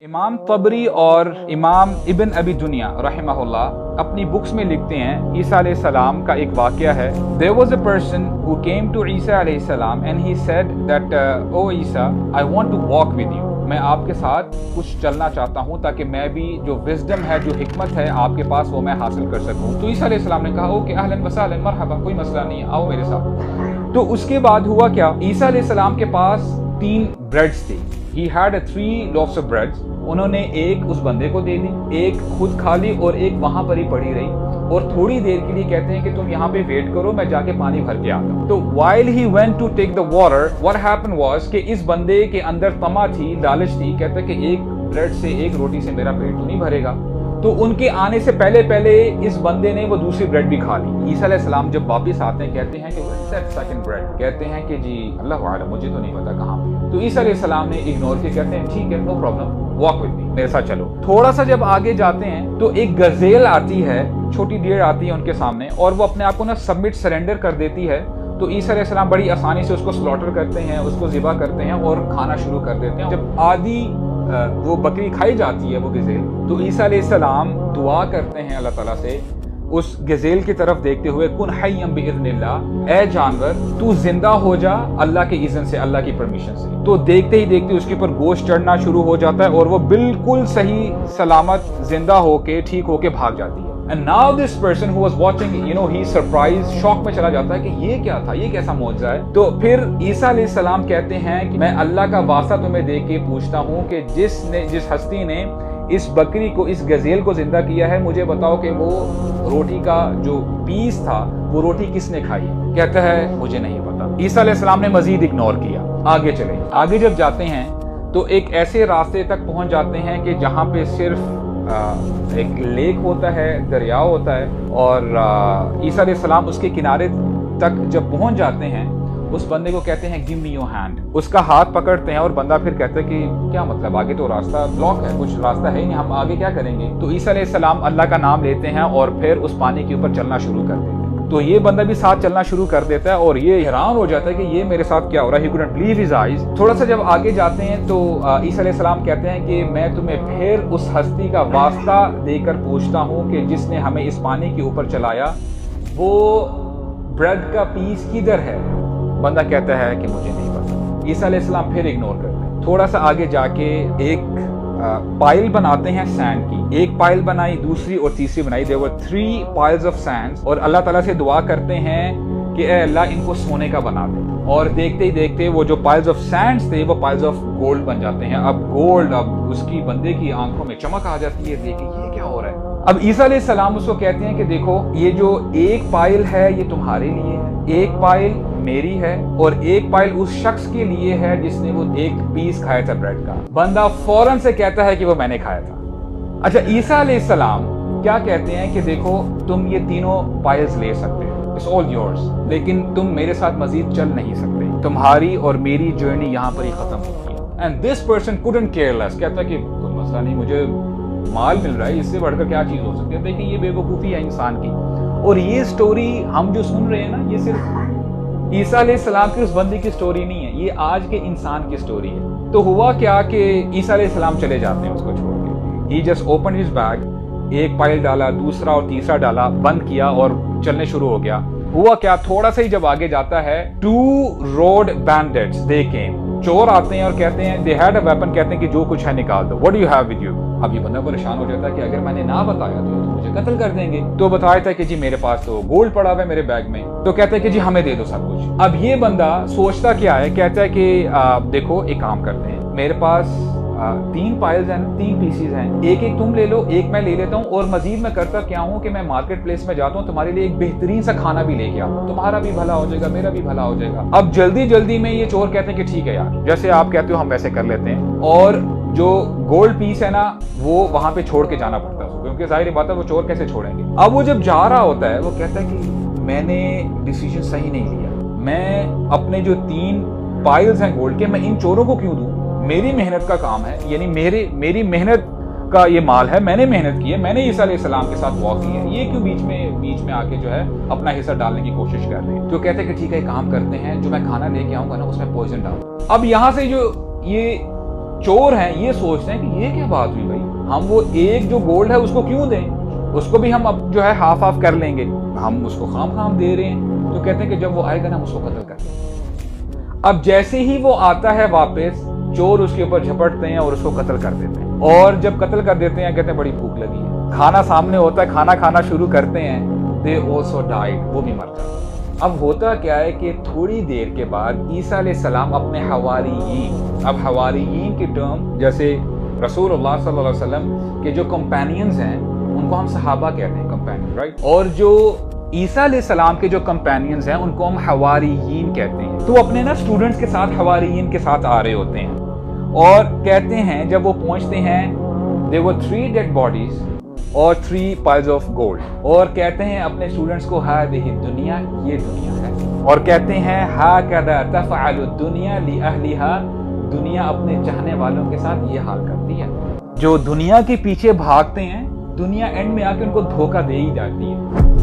इमाम तबरी और इमाम इब्न अबी दुनिया रहमहुल्लाह अपनी बुक्स में लिखते हैं ईसा अलैहि सलाम का एक वाक़या है। There was a person who came to ईसा अलैहि सलाम and he said that oh Isa, I want to walk with you। मैं आपके साथ कुछ चलना चाहता हूँ ताकि मैं भी जो विजडम है, जो हिकमत है आपके पास, वो मैं हासिल कर सकूँ। तो ईसा अलैहि सलाम ने कहा ओके अहलन व सहलन मरहबा, कोई मसला नहीं, आओ मेरे साथ। तो उसके बाद हुआ क्या, ईसा अलैहि सलाम के पास 3 ब्रेड्स थी। He had 3 loaves of bread। उन्होंने एक उस बंदे को दे दी, एक खुद खा ली और एक वहां पर ही पड़ी रही। और थोड़ी देर के लिए कहते हैं कि तुम यहाँ पे वेट करो, मैं जाके पानी भर के आता हूँ। तो while he went to take the water, what happened was कि इस बंदे के अंदर तमा थी, लालच थी। कहता कि एक ब्रेड से, एक रोटी से मेरा पेट तो नहीं भरेगा। तो उनके आने से पहले पहले इस बंदे ने वो दूसरी ब्रेड भी खा ली। ईसा अलैहि सलाम जब वापस आते हैं कहते हैं कि सेकंड ब्रेड, कहते हैं कि जी अल्लाह आलम, मुझे तो नहीं पता कहाँ पे। तो ईसा अलैहि सलाम ने इग्नोर किया, कहते हैं ठीक है, no problem, walk with me, मेरे साथ चलो। थोड़ा सा जब आगे जाते हैं तो एक गजेल आती है, छोटी डियर आती है उनके सामने, और वो अपने आप को ना सबमिट, सरेंडर कर देती है। तो ईसा अलैहि सलाम बड़ी आसानी से उसको स्लॉटर करते हैं, उसको ज़िबा करते हैं और खाना शुरू कर देते हैं। जब आधी वो बकरी खाई जाती है, वो गजेल, तो ईसा अलैहि सलाम दुआ करते हैं अल्लाह ताला से, उस गजेल की तरफ देखते हुए, कुन हय्यम बिइज़्निल्लाह, ए जानवर तू जिंदा हो जा अल्लाह के इज़्न से, अल्लाह की परमिशन से। तो देखते ही देखते उसके ऊपर गोश्त चढ़ना शुरू हो जाता है और वो बिल्कुल सही सलामत जिंदा होके, ठीक होके भाग जाती है। And now this person who was watching, he surprised, शौक में चला जाता है कि ये क्या था, ये कैसा मौजज़ा है। तो फिर ईसा अलैहि सलाम कहते हैं कि मैं अल्लाह का वास्ता तुम्हें दे के पूछता हूँ कि जिस हस्ती ने इस बकरी को, इस गजेल को जिंदा किया है, मुझे बताओ कि वो रोटी का जो पीस था, वो रोटी किसने खाई। कहता है मुझे नहीं पता। ईसा अलैहि सलाम ने मजीद इग्नोर किया, आगे चले। आगे जब जाते हैं तो एक ऐसे रास्ते तक पहुंच जाते हैं कि जहाँ पे सिर्फ एक लेक होता है, दरिया होता है, और ईसा अलैहि सलाम उसके किनारे तक जब पहुंच जाते हैं, उस बंदे को कहते हैं गिव मी योर हैंड। उसका हाथ पकड़ते हैं और बंदा फिर कहता है कि क्या मतलब, आगे तो रास्ता ब्लॉक है, कुछ रास्ता है ही नहीं, हम आगे क्या करेंगे। तो ईसा अलैहि सलाम अल्लाह का नाम लेते हैं और फिर उस पानी के ऊपर चलना शुरू कर देते हैं। तो ये बंदा भी साथ चलना शुरू कर देता है और ये हैरान हो जाता है कि ये मेरे साथ क्या हो रहा है। He couldn't believe his eyes। थोड़ा सा जब आगे जाते हैं तो ईसा अलैहि सलाम कहते हैं कि मैं तुम्हें फिर उस हस्ती का वास्ता देकर पूछता हूँ कि जिसने हमें इस पानी के ऊपर चलाया, वो ब्रेड का पीस किधर है। बंदा कहता है कि मुझे नहीं पता। ईसा अलैहि सलाम फिर इग्नोर करते हैं। थोड़ा सा आगे जाके एक पाइल बनाते हैं सैंड की। एक पाइल बनाई, दूसरी और तीसरी बनाई। There were 3 piles of sand। और अल्लाह ताला से दुआ करते हैं कि ए अल्लाह इनको सोने का बना दे। और देखते ही देखते वो जो piles of sands थे, वो piles of gold बन जाते हैं। अब गोल्ड, अब उसकी बंदे की आंखों में चमक आ जाती है, देखिए ये क्या हो रहा है। अब ईसा अलैहि सलाम उसको कहते हैं कि देखो, ये जो एक पाइल है ये तुम्हारे लिए है, एक पाइल मेरी है, और एक पाइल उस शख्स के लिए है जिसने वो एक पीस खाया था ब्रेड का। बंदा फौरन से कहता है कि वो मैंने खाया था। अच्छा, ईसा अलैहि सलाम क्या कहते हैं कि देखो, तुम ये तीनों पाइल्स ले सकते हो, इट्स ऑल योर्स, लेकिन तुम मेरे साथ मजीद चल नहीं सकते, तुम्हारी और मेरी जर्नी यहाँ पर ही खत्म होती है। And this person couldn't care less, कहता है कि कोई मसला नहीं, मुझे माल मिल रहा है, इससे बढ़कर क्या चीज हो सकती है। देखिए ये बेवकूफ़ी है इंसान की। और ये स्टोरी हम जो सुन रहे हैं ना, ये सिर्फ ईसा अलैहि सलाम की उस बंदे की स्टोरी नहीं है, ये आज के इंसान की स्टोरी है। तो हुआ क्या कि ईसा अलैहि सलाम चले जाते हैं उसको छोड़ के। ही जस्ट ओपन हिज बैग, एक पाइल डाला, दूसरा और तीसरा डाला, बंद किया और चलने शुरू हो गया। हुआ क्या, थोड़ा सा ही जब आगे जाता है, 2 road bandits they came। चोर आते हैं और कहते हैं they had a weapon, कहते हैं कि जो कुछ है निकाल दो, what do you have with you। अब ये बंदा परेशान हो जाता है कि अगर मैंने ना बताया तो मुझे कत्ल कर देंगे। तो बताया था कि जी मेरे पास तो गोल्ड पड़ा हुआ है मेरे बैग में। तो कहते हैं कि जी हमें दे दो सब कुछ। अब ये बंदा सोचता क्या है, कहता है कि देखो एक काम करते हैं, मेरे पास 3 पाइल्स हैं, 3 पीसीज हैं, एक एक तुम ले लो, एक मैं ले लेता हूँ, और मजीद मैं करता क्या हूँ कि मैं मार्केट प्लेस में जाता हूँ, तुम्हारे लिए एक बेहतरीन सा खाना भी लेके आता हूँ, तुम्हारा भी भला हो जाएगा, मेरा भी भला हो जाएगा। अब जल्दी जल्दी में ये चोर कहते हैं कि ठीक है यार, जैसे आप कहते हो हम वैसे कर लेते हैं। और जो गोल्ड पीस है ना, वो वहां पे छोड़ के जाना पड़ता है, क्योंकि जाहिर बात है वो चोर कैसे छोड़ेंगे। अब वो जब जा रहा होता है, वो कहता है कि मैंने डिसीजन सही नहीं लिया, मैं अपने जो 3 पाइल्स हैं गोल्ड के, मैं इन चोरों को क्यों दूं। मेरी मेहनत का काम है, यानी मेरी मेहनत का ये माल है, मैंने मेहनत की है, मैंने ईसा अलैहि सलाम के साथ वॉक की है, ये क्यों बीच में आके जो है अपना हिस्सा डालने की कोशिश कर रहे हैं। तो कहते हैं कि ठीक है काम करते हैं, जो मैं खाना लेके आऊंगा ना उसमें पॉइजन डाल। अब यहाँ से जो ये चोर हैं ये सोचते हैं कि ये क्या बात हुई भाई, हम वो एक जो गोल्ड है उसको क्यों दें, उसको भी हम अब जो है हाफ हाफ कर लेंगे, हम उसको खाम दे रहे हैं। तो कहते हैं कि जब वो आएगा ना हम उसको कत्ल कर देंगे। अब जैसे ही वो आता है वापस, चोर उसके ऊपर झपटते हैं और उसको कत्ल कर देते हैं। और जब कत्ल कर देते हैं कहते हैं बड़ी भूख लगी है, खाना सामने होता है, खाना खाना शुरू करते हैं, दे ऑल्सो डाइड, वो भी मर जाते हैं। अब होता क्या है कि थोड़ी देर के बाद ईसा अलैहिस्सलाम अपने हवारियीन, अब हवारियीन की टर्म जैसे रसूलुल्लाह सल्लल्लाहु अलैहि वसल्लम के जो कंपेनियंस हैं उनको हम सहाबा कहते हैं, कंपेनियन, राइट। और जो ईसा अलैहिस्सलाम के जो कंपेनियंस हैं उनको हम हवारियीन कहते हैं। तो अपने ना स्टूडेंट्स के साथ हवारियीन के साथ आ रहे होते हैं और कहते हैं जब वो पहुंचते हैं, there were 3 dead bodies और 3 piles of gold, और कहते हैं अपने स्टूडेंट्स को हादिही दुनिया, ये दुनिया है, और कहते हैं हाकदा तफ़अलु दुनिया ली अहलिहा, दुनिया अपने चाहने वालों के साथ ये हाल करती है। जो दुनिया के पीछे भागते हैं, दुनिया एंड में आके उनको धोखा दे ही जाती है।